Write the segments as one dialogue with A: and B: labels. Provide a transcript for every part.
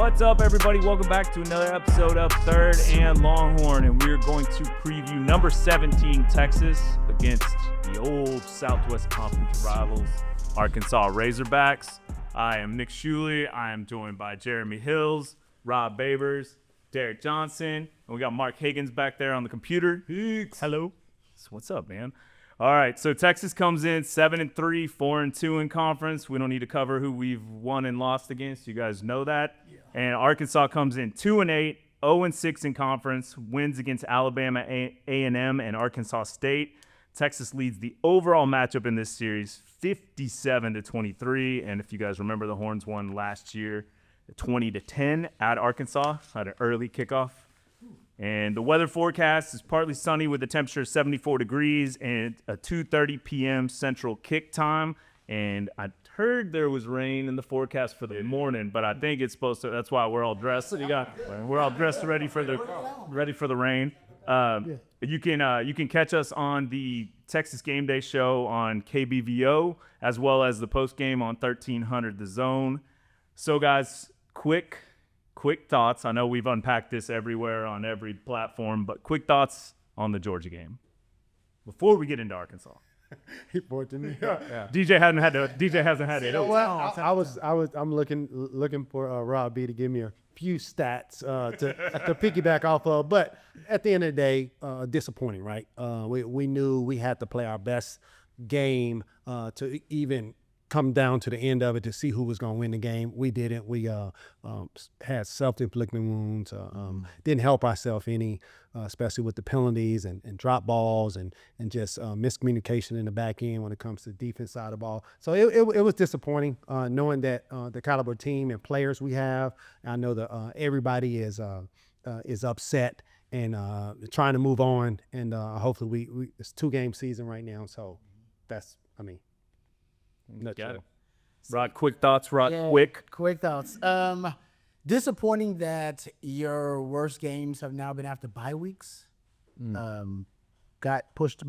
A: What's up, everybody? Welcome back to another episode of Third and Longhorn, and we're going to preview number 17 Texas against the old Southwest Conference rivals, Arkansas Razorbacks. I am Nick Shuley. I am joined by Jeremy Hills, Rob Babers, Derrick Johnson, and we got Mark Higgins back there on the computer.
B: Hello.
A: So what's up, man? All right, so Texas comes in 7-3, 4-2 in conference. We don't need to cover who we've won and lost against. You guys know that. Yeah. And Arkansas comes in 2-8, 0-6 in conference. Wins against Alabama, A&M, and Arkansas State. Texas leads the overall matchup in this series, 57-23. And if you guys remember, the Horns won last year, 20-10 at Arkansas. Had an early kickoff. And the weather forecast is partly sunny with a temperature of 74 degrees and a 2:30 p.m. central kick time. And I heard there was rain in the forecast for the morning, but I think it's supposed to. That's why we're all dressed. We're all dressed ready for the rain. You can catch us on the Texas Game Day show on KBVO as well as the post game on 1300 The Zone. So guys, quick thoughts. I know we've unpacked this everywhere on every platform, but quick thoughts on the Georgia game before we get into Arkansas.
B: He pointed me.
A: Yeah. DJ hasn't had it.
B: Well, I'm looking for Rob B to give me a few stats to piggyback off of, but at the end of the day, disappointing, right? We knew we had to play our best game to even come down to the end of it to see who was going to win the game. We didn't. We had self-inflicted wounds, didn't help ourselves any, especially with the penalties and drop balls and just miscommunication in the back end when it comes to the defense side of the ball. So it was disappointing knowing that the caliber team and players we have. I know that everybody is upset and trying to move on, and hopefully we it's 2-game season right now. So that's,
A: Got it. Rod, quick thoughts.
C: Quick thoughts. Disappointing that your worst games have now been after bye weeks. Got pushed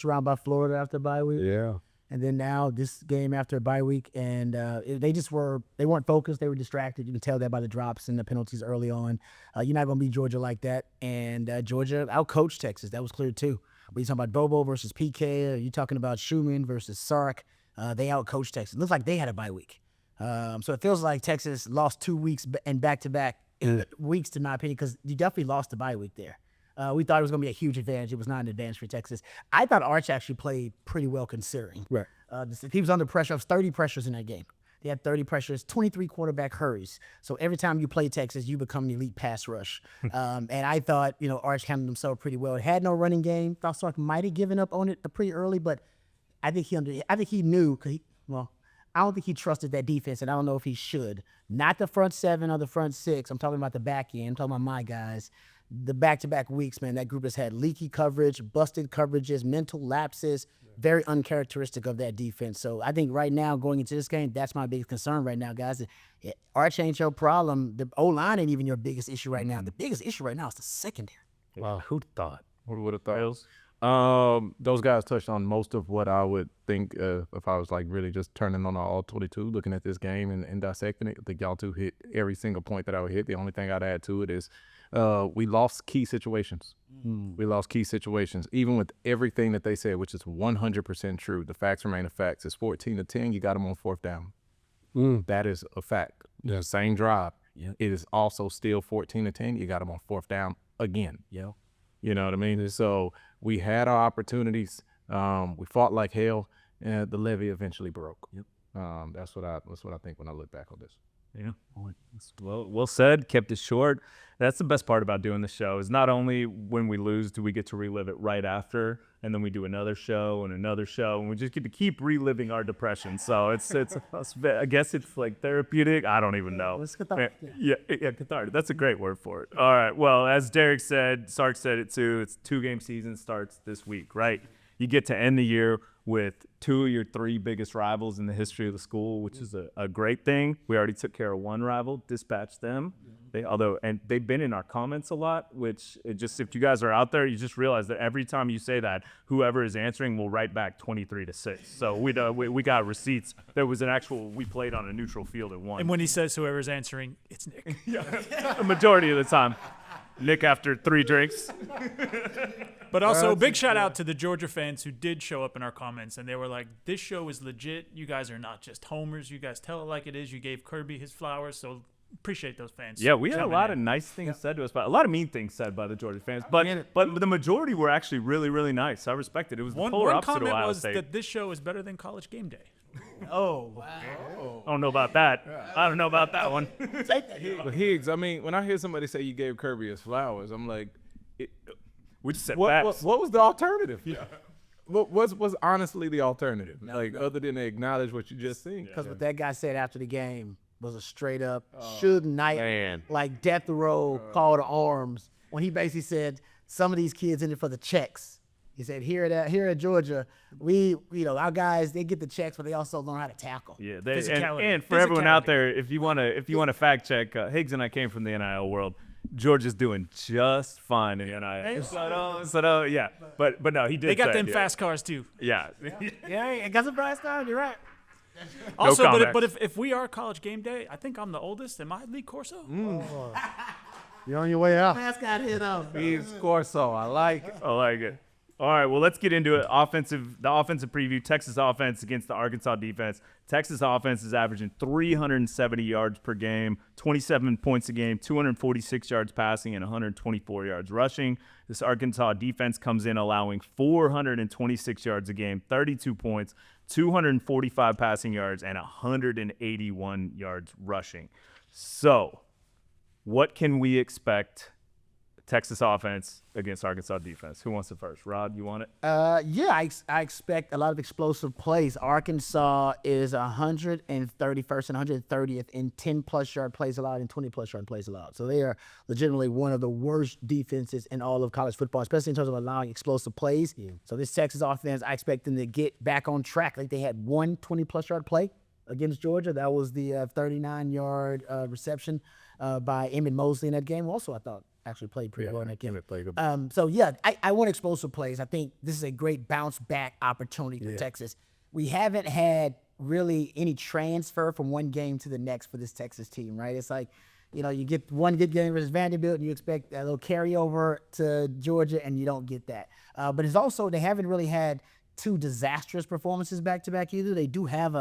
C: around by Florida after bye week.
B: Yeah.
C: And then now this game after a bye week, and they weren't focused. They were distracted. You can tell that by the drops and the penalties early on. You're not going to beat Georgia like that. And Georgia outcoached Texas. That was clear too. But you're talking about Bobo versus PK. Or you're talking about Schumann versus Sark. They outcoached Texas. It looks like they had a bye week. So it feels like Texas lost 2 weeks and back-to-back weeks, to my opinion, because you definitely lost the bye week there. We thought it was going to be a huge advantage. It was not an advantage for Texas. I thought Arch actually played pretty well considering.
B: Right.
C: He was under pressure. Of 30 pressures in that game. They had 30 pressures, 23 quarterback hurries. So every time you play Texas, you become an elite pass rush. And I thought, Arch handled himself pretty well. It had no running game. Thought Sark might have given up on it pretty early, but I think he knew. I don't think he trusted that defense, and I don't know if he should. Not the front seven or the front six. I'm talking about the back end. I'm talking about my guys. The back-to-back weeks, man, that group has had leaky coverage, busted coverages, mental lapses, very uncharacteristic of that defense. So I think right now, going into this game, that's my biggest concern right now, guys. Arch ain't your problem. The O-line ain't even your biggest issue right now. The biggest issue right now is the secondary.
A: Wow, who'd thought?
D: Who would have thought? Those guys touched on most of what I would think if I was like really just turning on all 22, looking at this game and dissecting it. I think y'all two hit every single point that I would hit. The only thing I'd add to it is we lost key situations. We lost key situations, even with everything that they said, which is 100% true. The facts remain the facts. It's 14-10. You got them on 4th down. That is a fact.
B: Yeah.
D: Same drive. Yeah. It is also still 14-10. You got them on 4th down again.
C: Yeah.
D: You know what I mean? So we had our opportunities. We fought like hell, and the levee eventually broke.
A: Yep.
D: That's what I think when I look back on this.
A: Yeah. Well said. Kept it short. That's the best part about doing the show is not only when we lose do we get to relive it right after, and then we do another show, and we just get to keep reliving our depression. So it's I guess it's like therapeutic. I don't even know.
C: It's cathartic.
A: Yeah, cathartic. That's a great word for it. All right. Well, as Derrick said, Sark said it too. It's 2-game season starts this week, right? You get to end the year with 2 of your 3 biggest rivals in the history of the school, which is a great thing. We already took care of one rival, dispatched them. And they've been in our comments a lot, which if you guys are out there, you just realize that every time you say that, whoever is answering will write back 23-6. So we got receipts. There was we played on a neutral field and won.
E: And when he says whoever's answering, it's Nick.
A: The majority of the time. Nick after 3 drinks.
E: But also, big shout out to the Georgia fans who did show up in our comments, and they were like, this show is legit. You guys are not just homers. You guys tell it like it is. You gave Kirby his flowers, so appreciate those fans.
A: Yeah, we had a
E: coming
A: lot
E: in.
A: of nice things said to us, but a lot of mean things said by the Georgia fans. But the majority were actually really, really nice. I respect it. It was the polar
E: One
A: opposite of
E: comment
A: Ohio
E: was
A: State.
E: that this show is better than College Game Day.
C: Oh, wow.
A: I don't know about that. I don't know about that one.
D: But Higgs, I mean, when I hear somebody say you gave Kirby his flowers, I'm like,
A: We just said
D: what
A: facts.
D: was the alternative? What was honestly the alternative? Other than to acknowledge what you just seen.
C: Because what that guy said after the game was a straight up Suge Knight,
B: man.
C: like death row call to arms. When he basically said some of these kids in it for the checks. He said here at Georgia, our guys, they get the checks, but they also learn how to tackle.
A: Yeah,
E: Physicality.
A: and for everyone out
E: Physicality.
A: there, if you want to fact check, Higgs and I came from the NIL world. Georgia's doing just fine in the NIL. So yeah, but no, he did.
E: They got
A: say,
E: them fast cars, too.
A: Yeah.
C: Yeah, it got some price down. You're right.
E: Also,
A: comment.
E: but if we are College Game Day, I think I'm the oldest. Am I Lee Corso?
B: You're on your way out.
C: Mascot hit on.
D: He's Corso. I like it.
A: I like it. All right, well, let's get into it. The offensive preview. Texas offense against the Arkansas defense. Texas offense is averaging 370 yards per game, 27 points a game, 246 yards passing, and 124 yards rushing. This Arkansas defense comes in allowing 426 yards a game, 32 points, 245 passing yards, and 181 yards rushing. So, what can we expect Texas offense against Arkansas defense? Who wants it first? Rod, you want it?
C: I expect a lot of explosive plays. Arkansas is 131st and 130th in 10-plus yard plays allowed and 20-plus yard plays allowed. So they are legitimately one of the worst defenses in all of college football, especially in terms of allowing explosive plays. Yeah. So this Texas offense, I expect them to get back on track. I think they had one 20-plus yard play against Georgia. That was the 39-yard reception by Emmett Mosley in that game. Also, I thought actually played pretty well in that game. I want explosive plays. I think this is a great bounce back opportunity for Texas. We haven't had really any transfer from one game to the next for this Texas team, right? It's like, you get one good game versus Vanderbilt and you expect a little carryover to Georgia and you don't get that. But it's also, they haven't really had two disastrous performances back-to-back either. They do have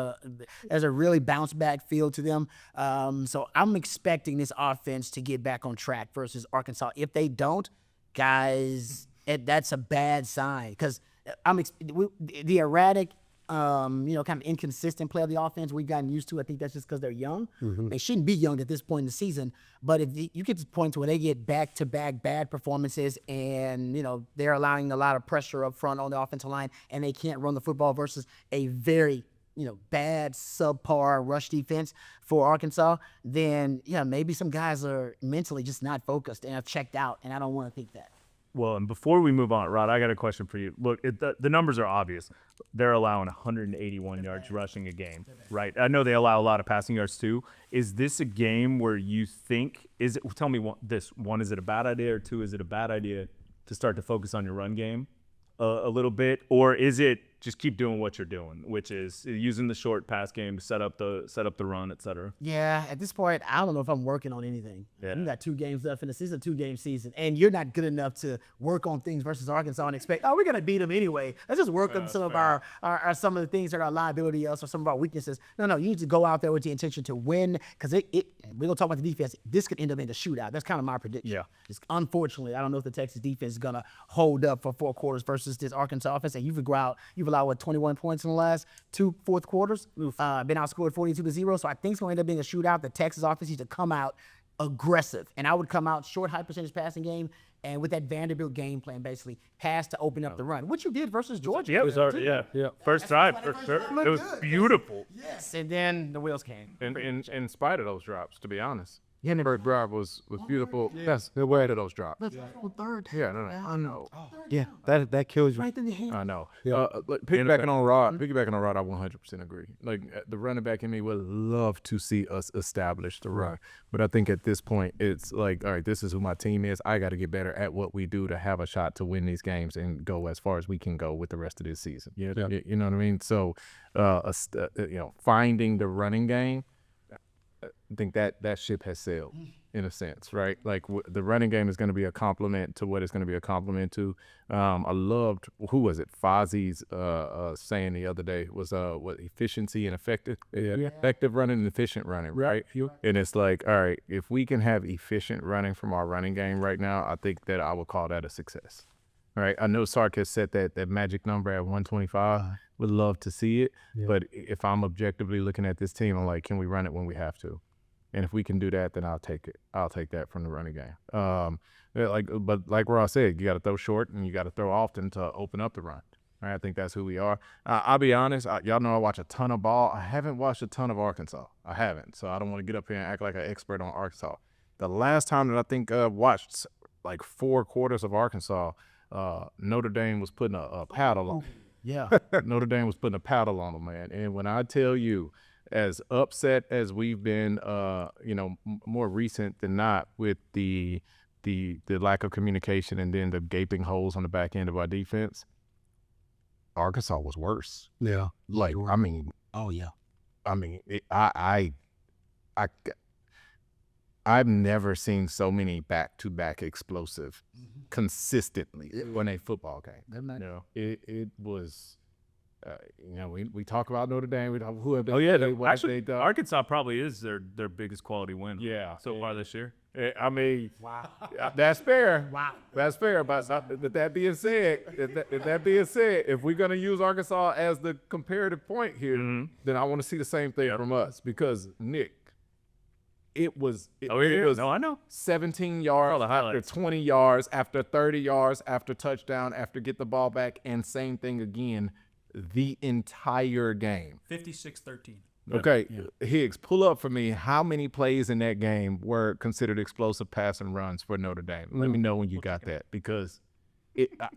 C: there's a really bounce-back feel to them. So I'm expecting this offense to get back on track versus Arkansas. If they don't, guys, that's a bad sign because the erratic, kind of inconsistent play of the offense we've gotten used to. I think that's just because they're young. Mm-hmm. They shouldn't be young at this point in the season. But if you get to the point where they get back-to-back bad performances and, they're allowing a lot of pressure up front on the offensive line and they can't run the football versus a very, bad subpar rush defense for Arkansas, then, maybe some guys are mentally just not focused and have checked out, and I don't want to think that.
A: Well, and before we move on, Rod, I got a question for you. Look, the numbers are obvious. They're allowing 181 yards rushing a game, right? I know they allow a lot of passing yards too. Is this a game where you think tell me one, is it a bad idea, or two, is it a bad idea to start to focus on your run game a little bit, or is it just keep doing what you're doing, which is using the short pass game to set up the run, et cetera?
C: Yeah, at this point, I don't know if I'm working on anything.
A: Yeah.
C: You got 2 games left in the season, 2-game season, and you're not good enough to work on things versus Arkansas and expect, we're gonna beat them anyway. Let's just work on some of our some of the things that are liability us or some of our weaknesses. No, you need to go out there with the intention to win, because we're gonna talk about the defense. This could end up in a shootout. That's kind of my prediction. Yeah. Unfortunately, I don't know if the Texas defense is gonna hold up for 4 quarters versus this Arkansas offense. And you've allowed 21 points in the last 2 fourth quarters. Been outscored 42-0. So I think it's going to end up being a shootout. The Texas offense needs to come out aggressive. And I would come out short, high percentage passing game. And with that Vanderbilt game plan, basically, pass to open up the run, which you did versus Georgia.
A: Yeah. First drive, for sure. It was beautiful.
C: Yes, and then the wheels came.
D: In spite of those drops, to be honest.
C: Yeah,
D: First drive was beautiful. That's where did those drop?
C: third.
D: Yeah, no. I know.
B: Yeah, that kills you.
C: Right in the hand.
D: I know.
B: Yeah.
D: Piggybacking on Rod, I 100% agree. Like the running back in me would love to see us establish the run, but I think at this point it's like, all right, this is who my team is. I got to get better at what we do to have a shot to win these games and go as far as we can go with the rest of this season. You know what I mean? So, finding the running game, I think that ship has sailed in a sense, right? Like the running game is going to be a complement to what it's going to be a complement to. I loved, who was it? Fozzy's saying the other day was what efficiency and effective, effective running and efficient running, right? And it's like, all right, if we can have efficient running from our running game right now, I think that I would call that a success. All right, I know Sark has set that magic number at 125. Would love to see it, but if I'm objectively looking at this team, I'm like, can we run it when we have to? And if we can do that, then I'll take it. I'll take that from the running game. But like Ross said, you got to throw short and you got to throw often to open up the run. All right, I think that's who we are. I'll be honest, y'all know I watch a ton of ball. I haven't watched a ton of Arkansas. I haven't, so I don't want to get up here and act like an expert on Arkansas. The last time that I think watched like 4 quarters of Arkansas, Notre Dame was putting a paddle on.
C: Yeah.
D: Notre Dame was putting a paddle on them, man. And when I tell you, as upset as we've been, more recent than not with the lack of communication and then the gaping holes on the back end of our defense, Arkansas was worse.
B: Yeah.
D: Like, I mean, I've never seen so many back-to-back explosive consistently in a football game. It was, we talk about Notre Dame. We talk who have they,
A: actually, Arkansas probably is their biggest quality win. So far this year.
D: I mean, wow, that's fair. Wow, that's fair. But that being said, if we're gonna use Arkansas as the comparative point here, then I want to see the same thing from us because Nick. It was
A: I know.
D: 17 yards after 20 yards, after 30 yards, after touchdown, after get the ball back, and same thing again the entire game.
E: 56-13.
D: Okay, Higgs, pull up for me how many plays in that game were considered explosive passing runs for Notre Dame. Let me know when you got that because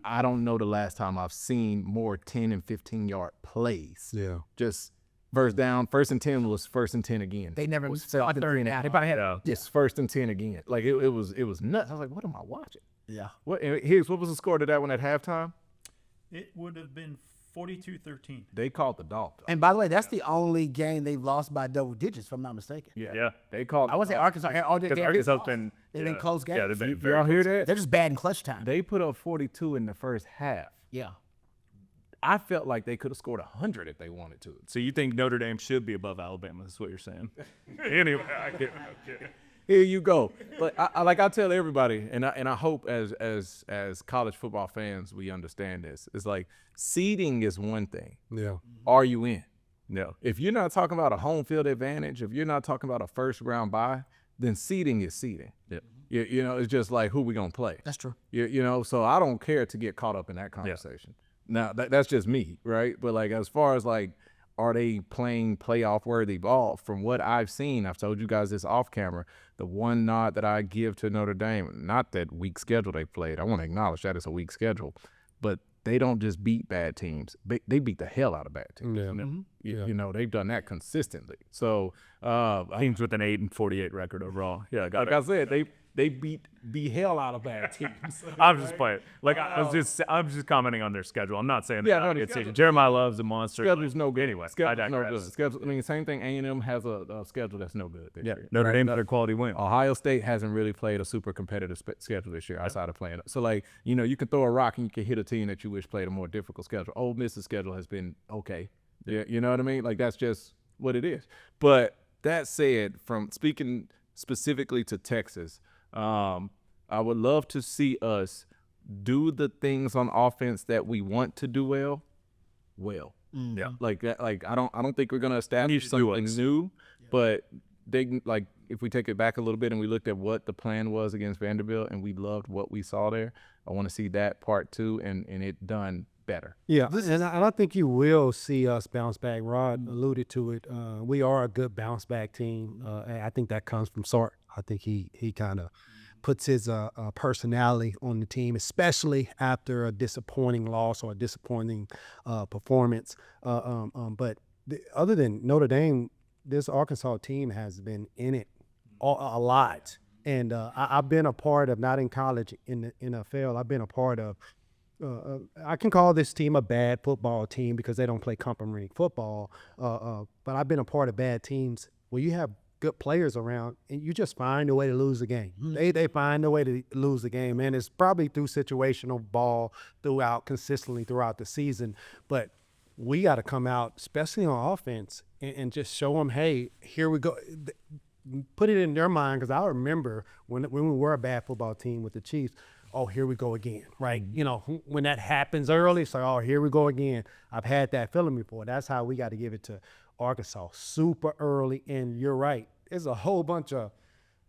D: I don't know the last time I've seen more 10 and 15-yard plays.
B: Yeah.
D: Just first down, 1st and 10 was 1st and 10 again.
C: They never
D: was
C: saw 30 now. They probably had
D: just 1st and 10 again. Like it was nuts. I was like, what am I watching?
C: Yeah.
D: Higgs, what was the score to that one at halftime?
E: It would have been 42-13.
D: They called the Dolphins.
C: And by the way, that's the only game they've lost by double digits, if I'm not mistaken.
A: Yeah.
D: They called.
C: I would say Arkansas.
A: Arkansas been.
C: They've been close games.
A: Yeah, they've been.
D: Y'all hear that?
C: They're just bad in clutch time.
D: They put up 42 in the first half.
C: Yeah.
D: I felt like they could have scored 100 if they wanted to.
A: So you think Notre Dame should be above Alabama? That's what you're saying. Anyway,
D: Here you go. But I tell everybody, and I hope as college football fans we understand this. It's like seeding is one thing.
B: Yeah.
D: Are you in?
A: no.
D: If you're not talking about a home field advantage, if you're not talking about a first round bye, then seeding is seeding.
A: Yeah.
D: It's just like who we gonna play.
C: That's true.
D: So I don't care to get caught up in that conversation. Now that's just me, right? But like as far as like, are they playing playoff worthy ball? From what I've seen, I've told you guys this off camera. The one nod that I give to Notre Dame, not that weak schedule they played. I want to acknowledge that it's a weak schedule, but they don't just beat bad teams. They beat the hell out of bad teams.
B: Yeah.
D: They've done that consistently. So
A: Teams with an 8-48 record overall. Yeah,
D: like I said, they beat the hell out of bad teams.
A: I'm just playing. Like I'm just commenting on their schedule. I'm not saying it's
D: schedule.
A: Jeremiah Love's a monster.
D: Schedule's no good.
A: Anyway,
D: Schedule's
A: I
D: no
A: digress.
D: good. Same thing. A&M has a schedule that's no good this year.
A: Notre Dame better quality win.
D: Ohio State hasn't really played a super competitive schedule this year outside of playing. So, like, you can throw a rock and you can hit a team that you wish played a more difficult schedule. Ole Miss's schedule has been okay. Yeah, you know what I mean? Like, that's just what it is. But that said, from speaking specifically to Texas, I would love to see us do the things on offense that we want to do well.
A: Yeah.
D: Like that. Like I don't think we're gonna establish something new, but they like if we take it back a little bit and we looked at what the plan was against Vanderbilt and we loved what we saw there. I want to see that part too and it done better.
B: Yeah, and I think you will see us bounce back. Rod alluded to it. We are a good bounce back team. And I think that comes from Sark. I think he kind of puts his personality on the team, especially after a disappointing loss or a disappointing performance. But other than Notre Dame, this Arkansas team has been in it a lot. And I've been a part of, not in college, in the NFL, I've been a part of, I can call this team a bad football team because they don't play complimentary football. But I've been a part of bad teams where you have good players around and you just find a way to lose the game. They find a way to lose the game, and it's probably through situational ball consistently throughout the season. But we got to come out, especially on offense, and just show them, hey, here we go. Put it in their mind, because I remember when we were a bad football team with the Chiefs. Oh, here we go again, right? You know, when that happens early, it's like, oh, here we go again. I've had that feeling before. That's how we got to give it to Arkansas, super early. And you're right, there's a whole bunch of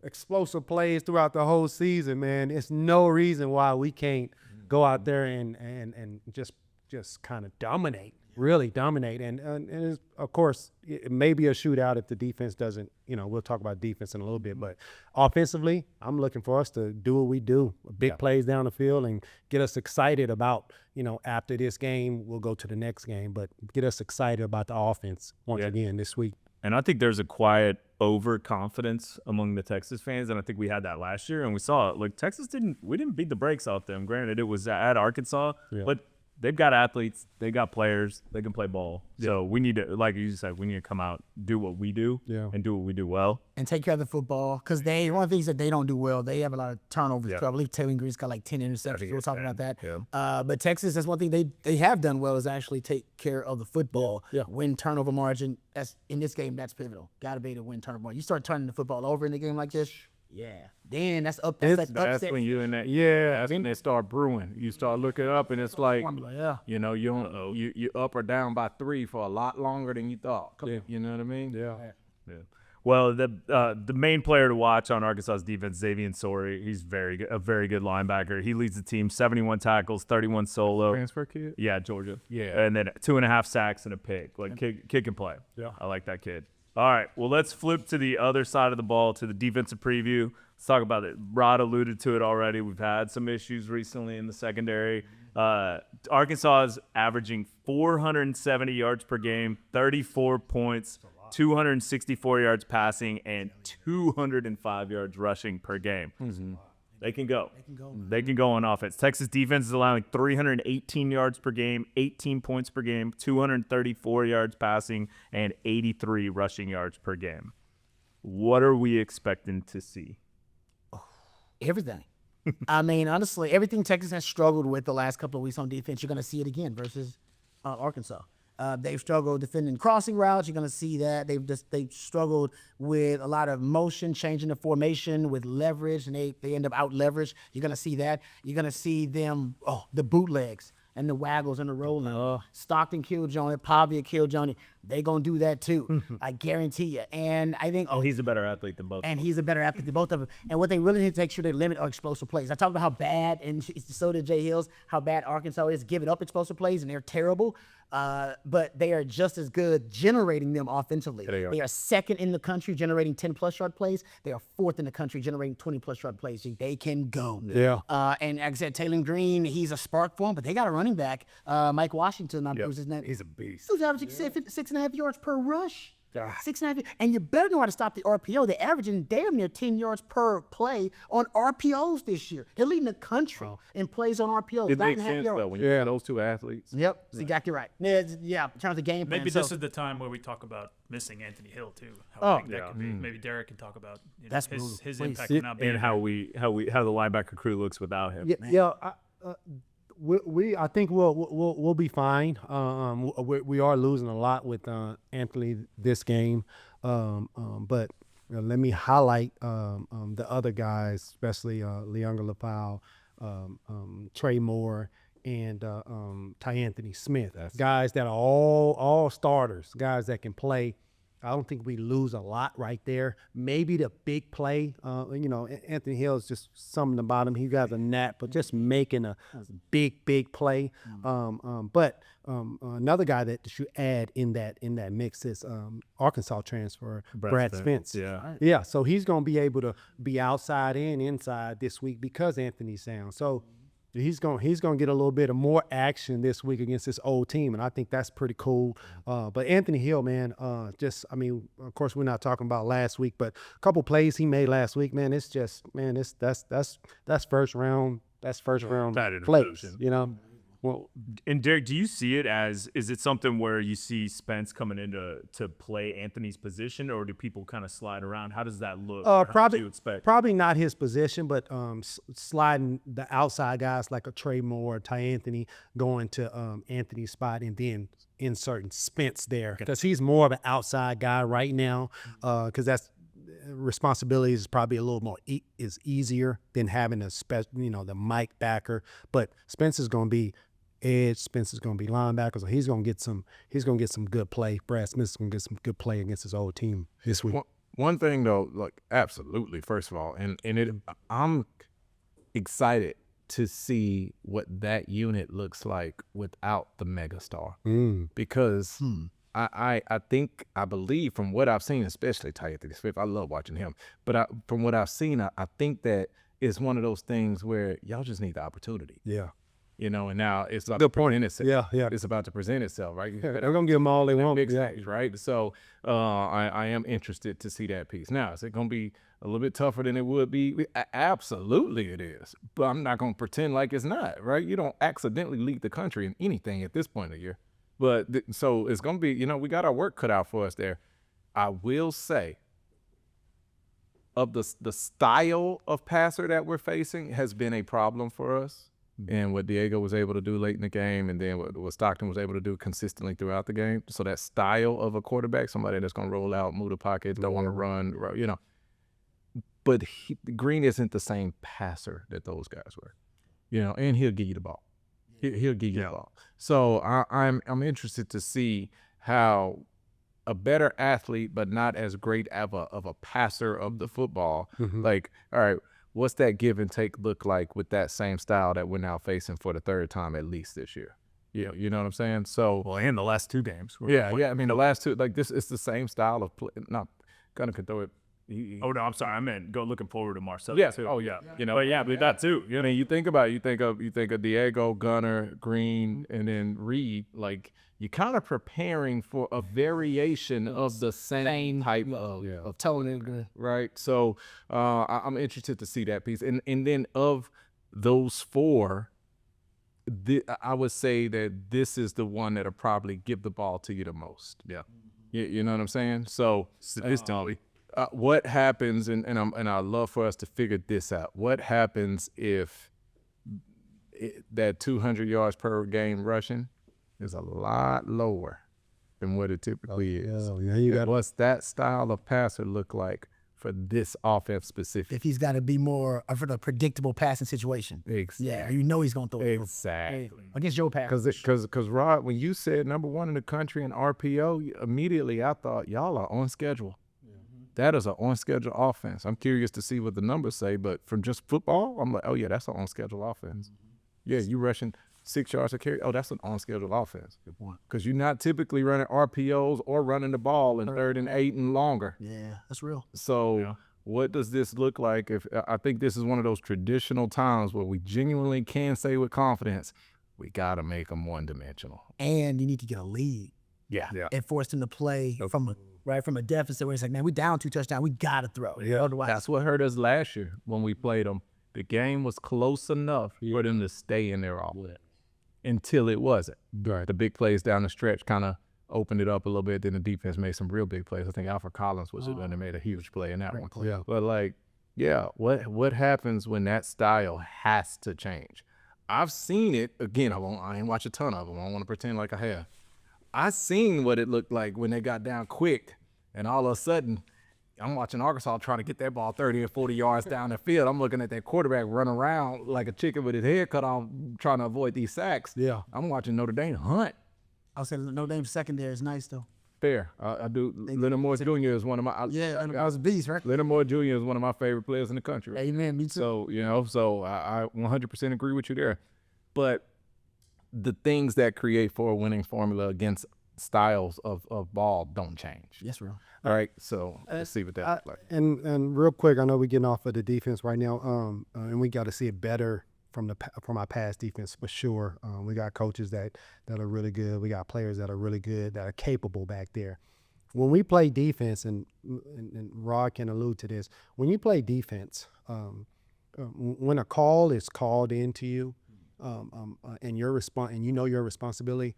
B: explosive plays throughout the whole season, man. There's no reason why we can't go out there and just kind of dominate. Really dominate, and it's, of course, it may be a shootout if the defense doesn't. You know, we'll talk about defense in a little bit, but offensively, I'm looking for us to do what we do, big plays down the field, and get us excited about. You know, after this game, we'll go to the next game, but get us excited about the offense once again this week.
A: And I think there's a quiet overconfidence among the Texas fans, and I think we had that last year, and we saw it. Like, we didn't beat the brakes off them. Granted, it was at Arkansas, but they've got athletes, they got players, they can play ball. So we need to, like you said, we need to come out, do what we do, and do what we do well.
C: And take care of the football, because one of the things that they don't do well, they have a lot of turnovers. I believe Taylor Green's got like 10 interceptions. We'll talk about that. But Texas, that's one thing they have done well, is actually take care of the football. Win turnover margin. That's in this game, that's pivotal. Got to be to win turnover margin. You start turning the football over in a game like this, then that's up. That's
D: when you're in that. That's when they start brewing. You start looking up, and it's like, you know, you up or down by 3 for a lot longer than you thought. You know what I mean?
A: Well, the main player to watch on Arkansas's defense, Xavier Sori, he's a very good linebacker. He leads the team, 71 tackles, 31 solo.
D: Transfer kid?
A: Yeah, Georgia. And then 2.5 sacks and a pick. Like, kid can play. I like that kid. All right, well, let's flip to the other side of the ball, to the defensive preview. Let's talk about it. Rod alluded to it already. We've had some issues recently in the secondary. Arkansas is averaging 470 yards per game, 34 points, 264 yards passing, and 205 yards rushing per game. They can go. They can go on offense. Texas defense is allowing 318 yards per game, 18 points per game, 234 yards passing, and 83 rushing yards per game. What are we expecting to see?
C: Everything. I mean, honestly, everything Texas has struggled with the last couple of weeks on defense, you're going to see it again versus Arkansas. They've struggled defending crossing routes. You're going to see that. They've struggled with a lot of motion, changing the formation with leverage, and they end up out-leveraged. You're going to see that. You're going to see them, the bootlegs and the waggles and the rolling. Stockton killed Johnny. Pavia killed Johnny. They're going to do that too. I guarantee you. And I think...
A: he's a better athlete than both.
C: And he's a better athlete than both of them. And what they really need to make sure they limit are explosive plays. I talked about how bad, and so did Jay Hills, how bad Arkansas is giving up explosive plays, and they're terrible. But they are just as good generating them offensively. They are second in the country generating 10-plus yard plays. They are fourth in the country generating 20-plus yard plays. They can go. And like I said, Taylor Green, he's a spark for him, but they got a running back, Mike Washington.
B: He's a beast.
C: Who's averaging 6.5 yards per rush. 6.5, and you better know how to stop the RPO. They're averaging damn near 10 yards per play on RPOs this year. They're leading the country in plays on RPOs.
D: It makes sense, though, when you have those two athletes.
C: Yep, that's exactly right. Yeah, in terms of game plan.
E: Maybe this is the time where we talk about missing Anthony Hill, too. How big that could be. Maybe Derrick can talk about his impact not being
A: and how the linebacker crew looks without him.
B: I think we'll be fine. We are losing a lot with Anthony this game, but let me highlight the other guys, especially Leonga Lafau, Trey Moore, and Ty Anthony Smith. Guys that are all starters, guys that can play I don't think we lose a lot right there. Maybe the big play, Anthony Hill is just something about him. He got a knack, but just making a big play. But another guy that should add in that mix is Arkansas transfer Brad Spence. Yeah. So he's going to be able to be outside and inside this week because Anthony's sound. So he's going to get a little bit of more action this week against this old team, and I think that's pretty cool. But Anthony Hill, man, of course we're not talking about last week, but a couple plays he made last week, man. It's just, man, that's first round. That's first round plays,
A: Well, and Derrick, do you see it is it something where you see Spence coming in to play Anthony's position, or do people kind of slide around? How does that look?
B: Probably not his position, but sliding the outside guys like a Trey Moore, or Ty Anthony, going to Anthony's spot and then inserting Spence there because he's more of an outside guy right now because that's responsibility is probably a little more is easier than having the Mike backer, but Spence is going to be edge. Spence is going to be linebacker, so he's going to get some good play. Brad Smith is going to get some good play against his old team this week.
D: One thing though, like absolutely, first of all, I'm excited to see what that unit looks like without the megastar because I believe from what I've seen, especially Ty Anthony Swift, I love watching him, but from what I've seen, I think that it's one of those things where y'all just need the opportunity.
B: Yeah.
D: And now it's about to present itself.
B: Yeah.
D: It's about to present itself, right?
B: They're going to give them all they want.
D: Exactly, right? So I am interested to see that piece. Now, is it going to be a little bit tougher than it would be? Absolutely it is. But I'm not going to pretend like it's not, right? You don't accidentally lead the country in anything at this point of the year. But so it's going to be, we got our work cut out for us there. I will say, of the style of passer that we're facing has been a problem for us. And what Diego was able to do late in the game, and then what Stockton was able to do consistently throughout the game. So that style of a quarterback, somebody that's going to roll out, move the pocket, don't want to run, But Green isn't the same passer that those guys were, and he'll give you the ball. He'll give you the ball. So I'm interested to see how a better athlete, but not as great of a passer of the football. Like, all right, what's that give and take look like with that same style that we're now facing for the third time at least this year? You know what I'm saying? So
A: and the last two games.
D: I mean, the last two, like this, it's the same style of play. Not Gunner can throw it.
A: Oh no, I'm sorry. I meant looking forward to Marcel.
D: Yeah.
A: Too.
D: Oh yeah.
A: But that too.
D: I mean, you think of Diego, Gunner, Green, and then Reed. Like you're kind of preparing for a variation of the same type of tone, right? So I'm interested to see that piece, and then of those four, I would say that this is the one that'll probably give the ball to you the most. Yeah. You know what I'm saying? So
A: it's Dolly.
D: What happens, and I'd love for us to figure this out. What happens if that 200 yards per game rushing is a lot lower than what it typically is? What's that style of passer look like for this offense specifically?
C: If he's got to be more for the predictable passing situation.
D: Exactly.
C: Yeah, he's going to throw it.
D: Exactly.
C: Against Joe Pass.
D: Because Rod, when you said number one in the country in RPO, immediately I thought y'all are on schedule. That is an on-schedule offense. I'm curious to see what the numbers say, but from just football, I'm like, oh, yeah, that's an on-schedule offense. Yeah, you rushing 6 yards a carry. Oh, that's an on-schedule offense. Good point. Because you're not typically running RPOs or running the ball in 3rd and 8 and longer.
C: Yeah, that's real.
D: So what does this look like? I think this is one of those traditional times where we genuinely can say with confidence, we got to make them one-dimensional.
C: And you need to get a lead.
D: Yeah.
C: And force them to play from a deficit where it's like, man, we down 2 touchdowns. We got to throw.
B: Yeah.
C: Otherwise,
D: that's what hurt us last year when we played them. The game was close enough for them to stay in there all until it wasn't.
B: Right.
D: The big plays down the stretch kind of opened it up a little bit. Then the defense made some real big plays. I think Alfred Collins was the one that made a huge play in that one.
B: Yeah.
D: But what happens when that style has to change? I've seen it again. I ain't watch a ton of them. I don't want to pretend like I have. I seen what it looked like when they got down quick, and all of a sudden, I'm watching Arkansas trying to get that ball 30 or 40 yards down the field. I'm looking at that quarterback run around like a chicken with his head cut off, trying to avoid these sacks.
B: Yeah.
D: I'm watching Notre Dame hunt.
C: I was saying Notre Dame secondary is nice though.
D: Fair. I do. Leonard Moore Jr. is one of my.
C: I was a beast, right?
D: Leonard Moore Jr. is one of my favorite players in the country. Right?
C: Amen. Me too.
D: So I 100% agree with you there. But the things that create for a winning formula against styles of ball don't change.
C: Yes, bro.
D: All right. So let's see what that looks like.
B: And real quick, I know we're getting off of the defense right now, and we got to see it better from our past defense for sure. We got coaches that are really good. We got players that are really good, that are capable back there. When we play defense, and Rod can allude to this, when you play defense, when a call is called into you, and your and you know your responsibility,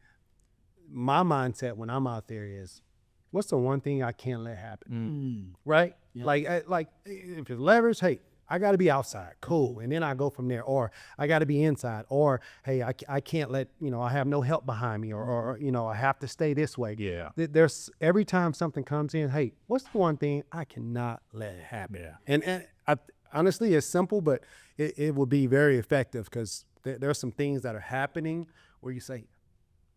B: my mindset when I'm out there is, what's the one thing I can't let happen? Right? Yeah. Like if it's leverage, hey, I got to be outside, cool, and then I go from there. Or I got to be inside. Or hey, I can't let I have no help behind me, or I have to stay this way.
D: Yeah.
B: There's every time something comes in, hey, what's the one thing I cannot let happen?
D: Yeah.
B: And honestly, it's simple, but it will be very effective because there's some things that are happening where you say,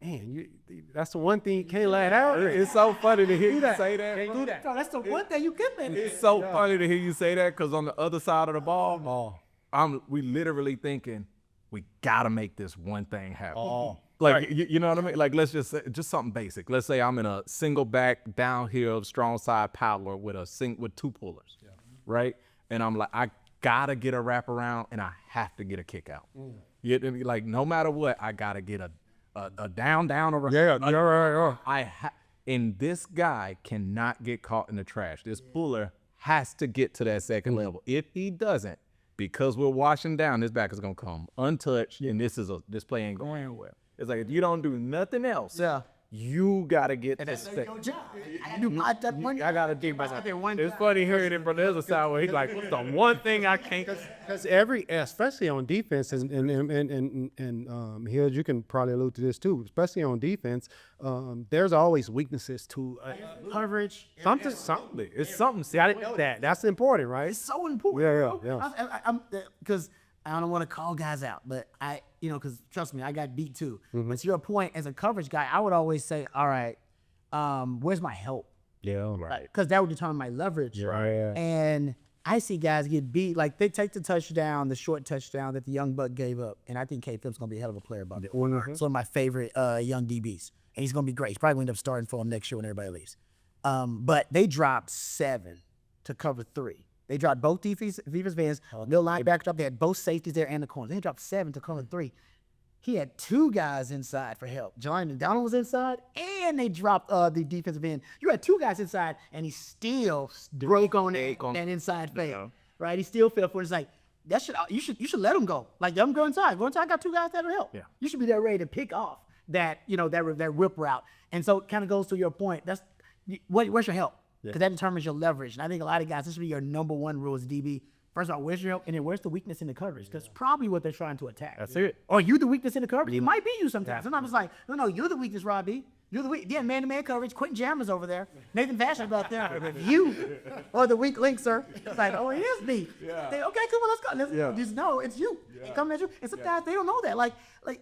B: man, that's the one thing you can't let out.
D: It's so funny to hear you say that.
B: Can't do that.
C: No, that's the one thing you can let.
D: It's so funny to hear you say that because on the other side of the ball, we literally thinking we gotta make this one thing happen. Like you know what I mean? Like let's just say just something basic. Let's say I'm in a single back downhill strong side power with with two pullers, right? And I'm like, I gotta get a wraparound and I have to get a kick out. Like no matter what, I gotta get a down around. And this guy cannot get caught in the trash. This puller has to get to that second level. If he doesn't, because we're washing down, this back is gonna come untouched, and this play ain't going well. It's like if you don't do nothing else, you gotta get to step.
C: I
D: gotta do myself. It's funny hearing it from the other side where he's like, "What's the one thing I can't?"
B: Because especially on defense, and here you can probably allude to this too. Especially on defense, there's always weaknesses to
C: coverage.
B: Something. It's something. See, I didn't know that. That's important, right?
C: It's so important.
B: Yeah.
C: Because I don't want to call guys out, but because trust me, I got beat too. But to your point, as a coverage guy, I would always say, all right, where's my help?
B: Yeah, right.
C: Because that would determine my leverage.
B: Right. Yeah.
C: And I see guys get beat. Like they take the touchdown, the short touchdown that the young buck gave up. And I think K. Phillips going to be a hell of a player about it. It's one of my favorite young DBs. And he's going to be great. He's probably going to end up starting for him next year when everybody leaves. But they dropped 7 to cover 3. They dropped both defensive ends. Middle linebacker dropped. They had both safeties there and the corners. They dropped 7 to cover 3. He had 2 guys inside for help. Jelani Donald was inside, and they dropped the defensive end. You had 2 guys inside, and he still broke on that inside fail. Right? He still fell for it. It's like that should you should let him go. Like let him go inside. Go inside. I got 2 guys that'll help. Yeah. You should be there ready to pick off that that whip route. And so it kind of goes to your point. That's where's your help? Because that determines your leverage. And I think a lot of guys, this should be your number one rule as a DB. First of all, where's your help? And then where's the weakness in the coverage? Because probably what they're trying to attack.
D: That's it.
C: Or you the weakness in the coverage? It might be you sometimes. Sometimes it's like, no, you're the weakness, Robbie. You're the weak. Yeah, man-to-man coverage. Quentin Jammer's over there. Nathan Fashion out there. You are the weak link, sir. It's like, oh, it is me. Yeah. Okay, come on, let's go. Just know it's you. Yeah. Coming at you. And sometimes they don't know that. Like,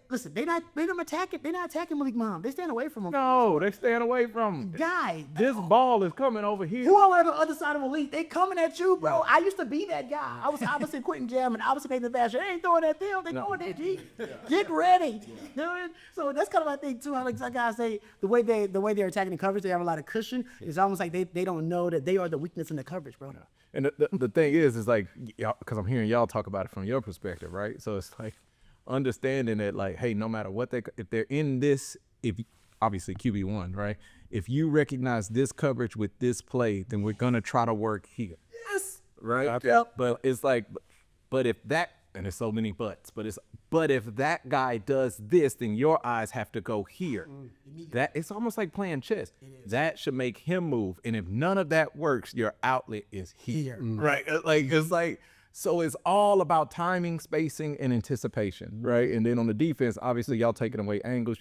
C: listen, they don't attack it. They're not attacking Malik Muhammad. They stand away from him.
D: No, they stand away from him.
C: Guy,
D: this ball is coming over here.
C: Who are on the other side of Malik? They coming at you, bro. I used to be that guy. I was opposite Quentin Jammer and opposite Nathan Fashion. They ain't throwing that deal. They throwing that G. Get ready. You know? So that's kind of my thing too. How like guys say the way they're attacking the coverage, they have a lot of cushion. It's almost like they don't know that they are the weakness in the coverage, bro.
D: And the thing is like, because I'm hearing y'all talk about it from your perspective, right? So it's like understanding that, like, hey, no matter what if they're in this, obviously QB1, right? If you recognize this coverage with this play, then we're gonna try to work here.
C: Yes.
D: Right. Yep. But it's like, but if that, and there's so many buts, but if that guy does this, then your eyes have to go here. That it's almost like playing chess. That should make him move. And if none of that works, your outlet is here. Right. Like it's like, so it's all about timing, spacing, and anticipation, right? And then on the defense, obviously y'all taking away angles,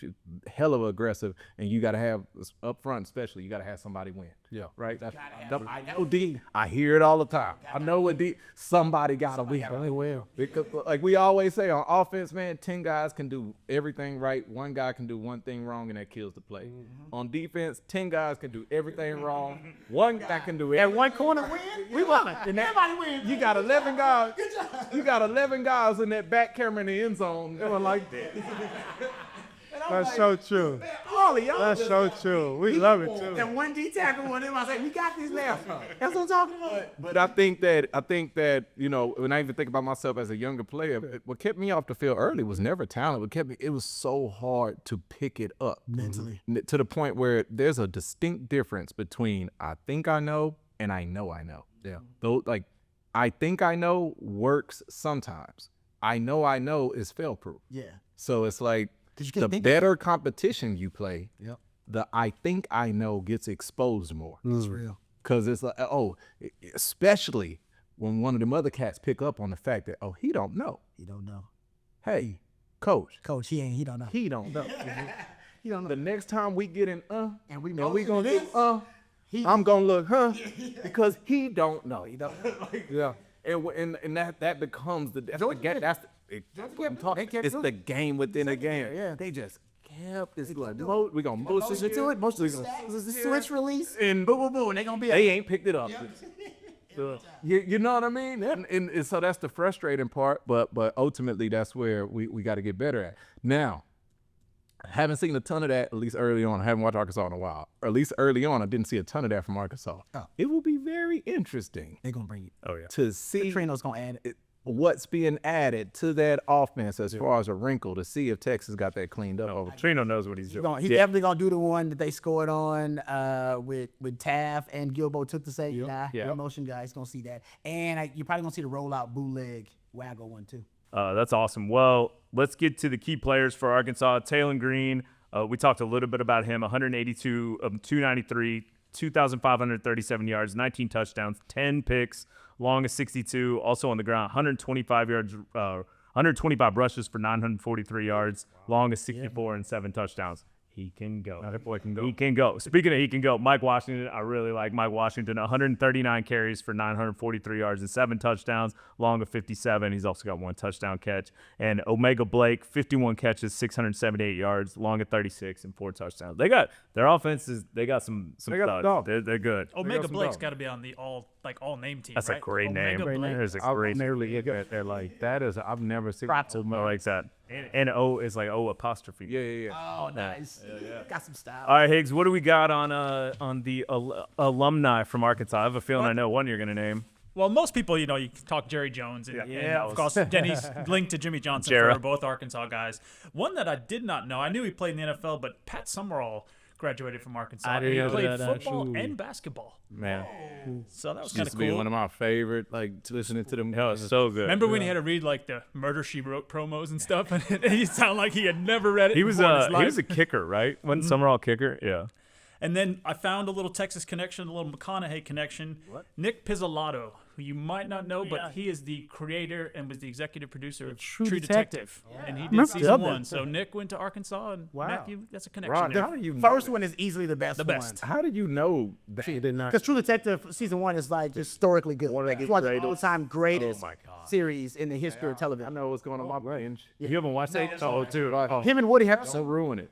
D: hella aggressive, and you got to have up front, especially, you got to have somebody win. Yeah, right. I know D. I hear it all the time. I know what D. Somebody gotta win. Because, like we always say on offense, man, 10 guys can do everything right. One guy can do one thing wrong, and that kills the play. On defense, 10 guys can do everything wrong. One guy can do
C: At
D: everything.
C: one corner win, we won. Everybody wins.
D: You got 11 guys. You got 11 guys in that back camera in the end zone. They were like that.
B: That's so true.
C: All of y'all.
B: That's so true. We love it too.
C: And one D tackle, one of them, I say, we got this now. That's what I'm talking about.
D: But I think that when I even think about myself as a younger player, what kept me off the field early was never talent. It was so hard to pick it up
C: Mentally.
D: to the point where there's a distinct difference between I think I know and I know I know. Yeah. Though, like, I think I know works sometimes. I know is fail proof.
C: Yeah.
D: So it's like
C: You
D: the
C: think
D: better competition you play,
C: Yep.
D: the I think I know gets exposed more.
C: It's real.
D: Because it's like, especially when one of them other cats pick up on the fact that, he don't know.
C: He don't know.
D: Hey, coach,
C: Coach, he don't know.
D: he don't know.
C: He don't know.
D: The next time we get in,
C: And we
D: and we gonna
C: this.
D: get, I'm gonna look, because he don't know. He don't. Yeah. And that becomes the it's the game within the game.
C: Yeah.
D: They just kept this like we gonna motion
C: Listen to it. Most of the switch release.
D: and
C: Boo, boo, boo. And they going to be
D: they ain't picked it up. You know what I mean? And so that's the frustrating part, but ultimately that's where we got to get better at. Now, I haven't seen a ton of that, at least early on. I haven't watched Arkansas in a while. Or at least early on, I didn't see a ton of that from Arkansas.
C: Oh.
D: It will be very interesting
C: They're going to bring it.
A: Oh yeah.
D: to see
C: Trino's going to add it.
D: what's being added to that offense as far as a wrinkle to see if Texas got that cleaned up.
A: Trino knows what he's doing.
C: He's definitely going to do the one that they scored on with Taft and Gilbo took the same guy.
A: Yeah.
C: The motion guy. He's going to see that. And you're probably going to see the rollout bootleg waggle one too.
A: That's awesome. Well, let's get to the key players for Arkansas. Taylon Green, we talked a little bit about him. 182 of 293, 2,537 yards, 19 touchdowns, 10 picks, long as 62. Also on the ground, 125 yards, 125 rushes for 943 yards, long as 64 and 7 touchdowns. He can go.
D: That boy can go.
A: He can go. Speaking of he can go, Mike Washington, I really like Mike Washington. 139 carries for 943 yards and 7 touchdowns, long of 57. He's also got 1 touchdown catch. And Omega Blake, 51 catches, 678 yards, long of 36 and 4 touchdowns. They got their offenses. They got some studs. They're good.
E: Omega
D: some
E: Blake's
D: dog.
E: got to be on the all name team.
A: That's a
E: right?
A: great name.
E: Omega Blake.
A: There's a
D: I've
A: great
D: nearly look at that like that is I've never seen.
A: Omega likes that. And O is like O apostrophe.
D: Yeah.
C: Oh, nice. Got some style.
A: All right, Higgs, what do we got on the alumni from Arkansas? I have a feeling I know one you're going to name.
E: Well, most people, you can talk Jerry Jones, and of course, Denny's linked to Jimmy Johnson
A: Jarrah.
E: for both Arkansas guys. One that I did not know, I knew he played in the NFL, but Pat Summerall graduated from Arkansas.
A: I
E: And
A: didn't
E: he
A: know
E: played
A: that,
E: football
A: actually.
E: and basketball,
A: Man,
E: so that was kind
D: Used
E: of
D: to be
E: cool.
D: one of my favorite, like listening to them.
A: that was so good.
E: Remember when he had to read like the Murder She Wrote promos and stuff, and he sounded like he had never read it.
A: He was
E: before in his life.
A: a kicker, right? Wasn't Summerall kicker? Yeah.
E: And then I found a little Texas connection, a little McConaughey connection. What? Nick Pizzolatto, who you might not know, but he is the creator and was the executive producer of True Detective. And he did season 1. So Nick went to Arkansas, and Matthew, that's a connection
D: Ron,
E: there.
D: how do you
C: First one is easily the best.
E: The best.
D: How did you know that?
B: She did not.
C: Because True Detective season 1 is like historically good. It's one of the all-time greatest series in the history of
D: I
C: television.
D: know what's going on my binge.
A: You haven't watched that?
D: Oh, dude,
C: Him and Woody have
D: don't ruin it.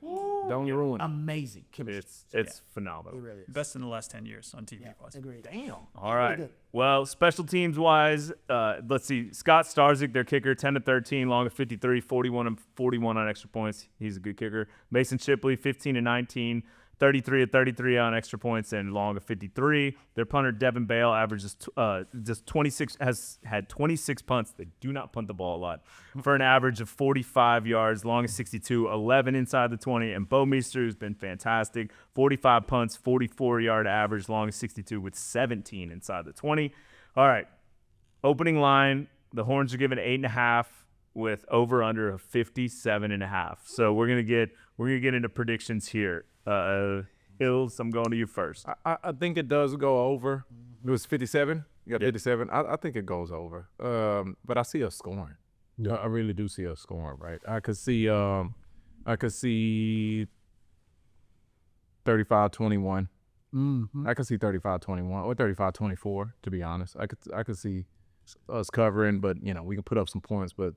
D: Don't ruin it.
C: amazing chemistry.
A: It's phenomenal.
C: Really is.
E: Best in the last 10 years on TV. wise.
C: Agreed. Damn.
A: All right. Well, special teams wise, let's see. Scott Starzik, their kicker, 10 to 13, long of 53, 41 and 41 on extra points. He's a good kicker. Mason Shipley, 15 to 19, 33 to 33 on extra points and long of 53. Their punter Devin Bale averages just 26, has had 26 punts. They do not punt the ball a lot for an average of 45 yards, long of 62, 11 inside the 20. And Bo Meester, who's been fantastic, 45 punts, 44-yard average, long of 62 with 17 inside the 20. All right, opening line, the Horns are given 8.5 with over under of 57.5. So we're gonna get into predictions here. Hills, I'm going to you first.
D: I think it does go over. It was 57. You got 57. I think it goes over. But I see us scoring. Yeah, I really do see us scoring. Right. I could see 35-21. I could see 35-21 or 35-24. To be honest, I could see us covering, but we can put up some points. But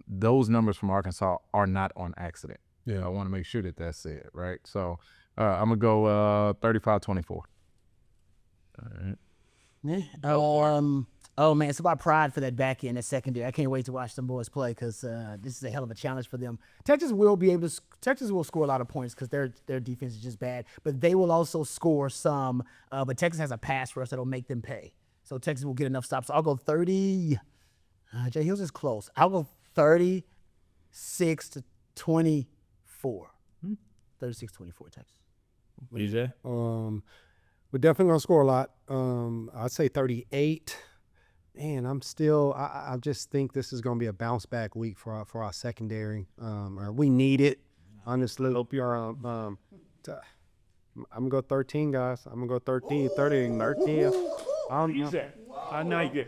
D: those numbers from Arkansas are not on accident. I want to make sure that that's said, right? So I'm gonna go 35-24.
A: All right.
C: Yeah. Oh man, it's about pride for that back end, that secondary. I can't wait to watch them boys play because this is a hell of a challenge for them. Texas will score a lot of points because their defense is just bad, but they will also score some. But Texas has a pass rush that'll make them pay. So Texas will get enough stops. So I'll go 30. Jay Hills is close. I'll go 36-24. 36-24 Texas.
A: What do you say?
B: We're definitely gonna score a lot. I'd say 38. Man, I just think this is gonna be a bounce back week for our secondary. We need it, honestly.
A: Hope you're
B: I'm gonna go 13, guys. I'm gonna go 13, 30, 13.
A: I know you get.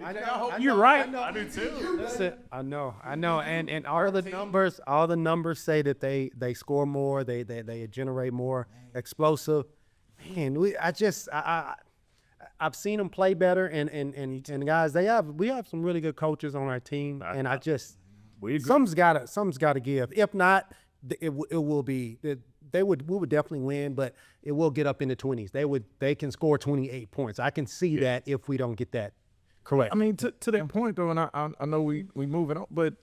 B: You're right.
A: I do too.
B: Listen, I know, and all the numbers say that they score more, they generate more explosive. Man, I've seen them play better, and guys, we have some really good coaches on our team, and
A: we agree.
B: something's gotta give. If not, we would definitely win, but it will get up in the 20s. They can score 28 points. I can see that if we don't get that correct.
D: I mean, to that point though, and I know we moving on, but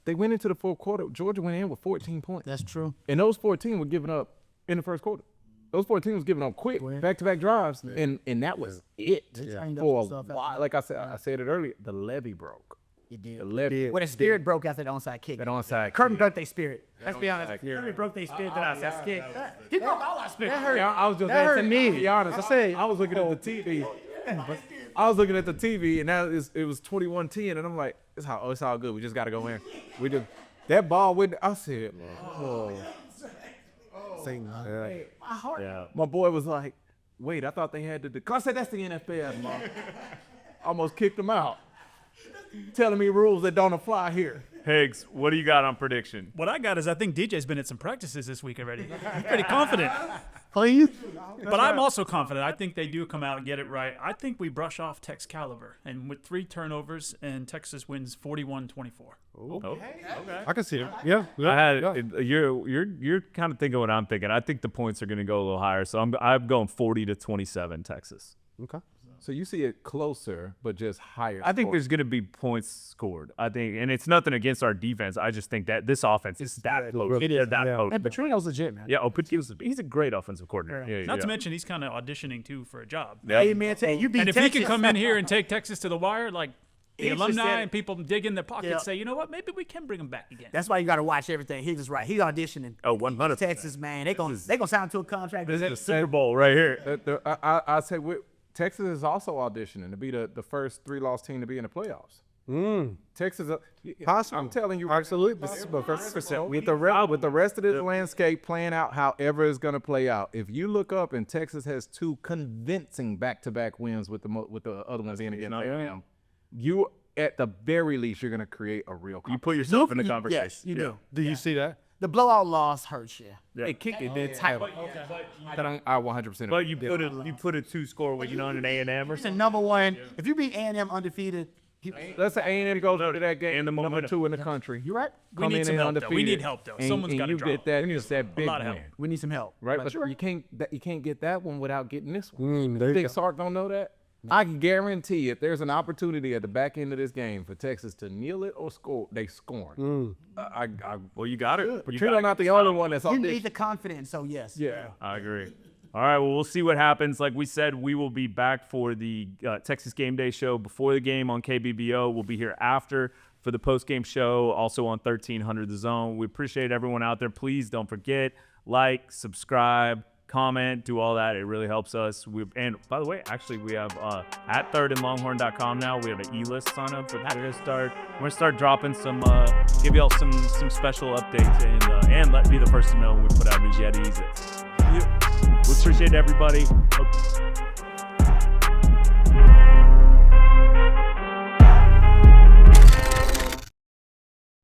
D: they went into the fourth quarter. Georgia went in with 14 points.
C: That's true.
D: And those 14 were given up in the first quarter. Those 14 was given up quick, back-to-back drives, and that was it for a while. Like I said it earlier, the levee broke.
C: It did.
D: The levee.
C: When the spirit broke after the onside kick.
D: That onside
C: Kirby
D: kick.
C: broke their spirit. Let's be honest. Kirby broke their spirit that onside kick. He broke all our spirit.
B: That hurt.
D: I was just
B: That hurt
D: to
B: me.
D: be honest. I was looking at the TV. And now it was 21-10, and I'm like, it's all good. We just got to go in. That ball went. I said, my boy was like, wait, I thought they had to. I said, that's the NFL, man. Almost kicked him out. Telling me rules that don't apply here.
A: Higgs, what do you got on prediction?
E: What I got is I think DJ's been at some practices this week already. He's pretty confident.
B: Please.
E: But I'm also confident. I think they do come out and get it right. I think we brush off Tex caliber. And with 3 turnovers, and Texas wins 41-24.
A: Okay.
B: I can see it. Yeah.
A: You're kind of thinking what I'm thinking. I think the points are going to go a little higher, so I'm going 40-27 Texas.
B: Okay.
D: So you see it closer, but just higher.
A: I think
D: score.
A: there's going to be points scored. I think, and it's nothing against our defense. I just think that this offense is that close.
B: It is.
A: That
B: Yeah.
A: close.
C: And Petrino's legit, man.
A: Yeah, he's a great offensive coordinator.
E: Not to mention he's kind of auditioning, too, for a job.
A: Yeah.
C: Hey, man, you beat
E: And if
C: Texas.
E: he can come in here and take Texas to the wire, like the
C: He just
E: alumni
C: said it.
E: and people dig in their pockets
C: Yeah.
E: say, you know what, maybe we can bring him back again.
C: That's why you got to watch everything. He was right. He's auditioning.
A: Oh, 100%.
C: Texas, man. They gonna sign to a contract.
A: The Super Bowl right here.
D: I say Texas is also auditioning to be the first 3-loss team to be in the playoffs. Texas,
B: Possible.
D: I'm telling you,
B: Absolutely.
D: with the rest of this landscape playing out however it's going to play out. If you look up and Texas has 2 convincing back-to-back wins with the other ones in again, you at the very least you're going to create a real.
A: You put yourself in the conversation.
C: Yes, you do.
B: Do you see that?
C: The blowout loss hurts you.
D: They kicked it. It's tight. I 100%.
A: But you put a 2-score when you're on an A&M or
C: It's
A: something.
C: the number one. If you beat A&M undefeated,
D: Let's say A&M goes to that game,
A: And the
D: number
A: momentum.
D: 2 in the country.
C: you're right.
E: We need some help, though. We need help, though. Someone's got to
D: you
E: drop.
D: get that. It's that big
E: lot of help.
D: win,
C: We need some help.
D: right? But you can't get that one without getting this one.
B: There you
D: Think
B: go.
D: Sark don't know that? I can guarantee if there's an opportunity at the back end of this game for Texas to kneel it or score, they scoring.
A: Well, you got it.
D: Petrino not the only one that's
C: You
D: on
C: need
D: this.
C: the confidence, so yes.
D: Yeah.
A: I agree. All right, well, we'll see what happens. Like we said, we will be back for the Texas Game Day show before the game on KBBO. We'll be here after for the post-game show, also on 1300 The Zone. We appreciate everyone out there. Please don't forget, like, subscribe, comment, do all that. It really helps us. And by the way, actually, we have at thirdandlonghorn.com now. We have an e-list sign up for that. We're gonna start dropping some, give y'all some special updates and let be the first to know when we put out new Yetis. We appreciate everybody.